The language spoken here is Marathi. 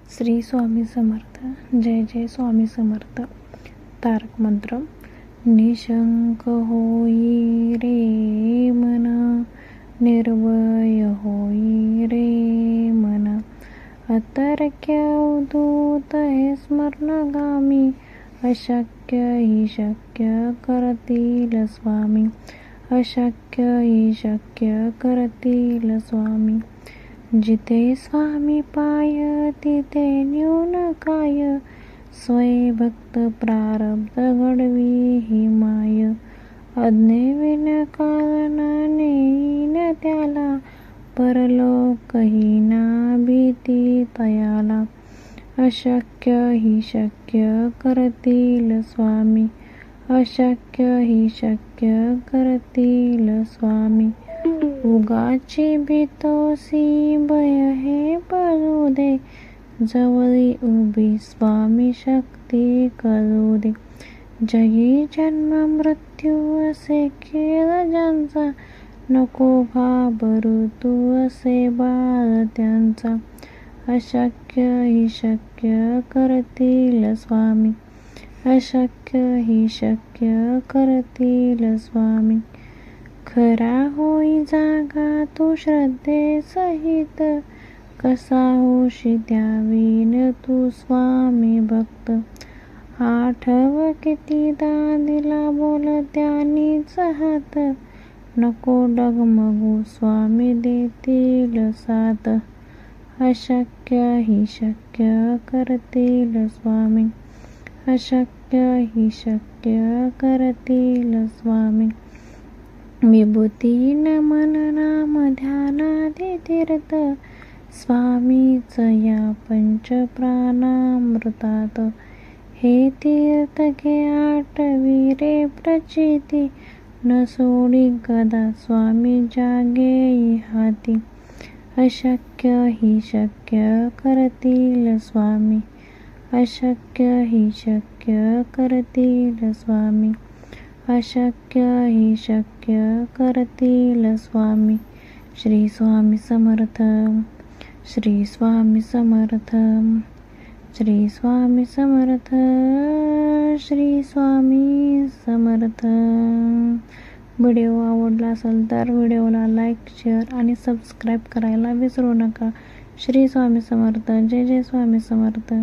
श्री स्वामी समर्थ. जय जय स्वामी समर्थ. तारक मंत्र. निशंक होई रे मना, निर्भय होई रे मना, अतर्क्य अवधूत हे स्मरणगामी, अशक्य ही शक्य करतील स्वामी, अशक्य ही शक्य करतील स्वामी. जिथे स्वामी पाय तिथे न्यून काय, स्वय भक्त प्रारब्ध घडवी ही माय. अज्ञेविन कालना नेईन त्याला, परलोकही ना भीती तयाला, अशक्य ही शक्य करतील स्वामी, अशक्य ही शक्य करतील स्वामी. उगाची भीतोसी भय हे पळू दे, जवळी उभी स्वामी शक्ती करू दे. जगी जन्म मृत्यू असे खेळ ज्यांचा, नको घाबरू तू असे बाळ त्यांचा, अशक्य ही शक्य करतील स्वामी, अशक्य ही शक्य करतील स्वामी. खरा होई जागा तू श्रद्धे सहित, कसा होशी द्यावीन तू स्वामी भक्त. आठव कितीदा दिला बोल त्यानीच हात, नको डगमगू स्वामी देतील साथ, अशक्य ही शक्य करतील स्वामी, अशक्य ही शक्य करतील स्वामी. विभूती नमन नाम ध्यानादि तीर्थ, स्वामीच या पंच प्राणामृतात. हे तीर्थ घे आठवी रे प्रचिती, न सोडी गदा स्वामी जागे हाती, अशक्य ही शक्य करतील स्वामी, अशक्य ही शक्य करतील स्वामी, अशक्य ही शक्य करतील स्वामी. श्री स्वामी समर्थ. श्री स्वामी समर्थ. श्री स्वामी समर्थ. श्री स्वामी समर्थ. व्हिडिओ आवडला असेल तर व्हिडिओला लाईक, शेअर आणि सबस्क्राईब करायला विसरू नका. श्री स्वामी समर्थ. जय जय स्वामी समर्थ.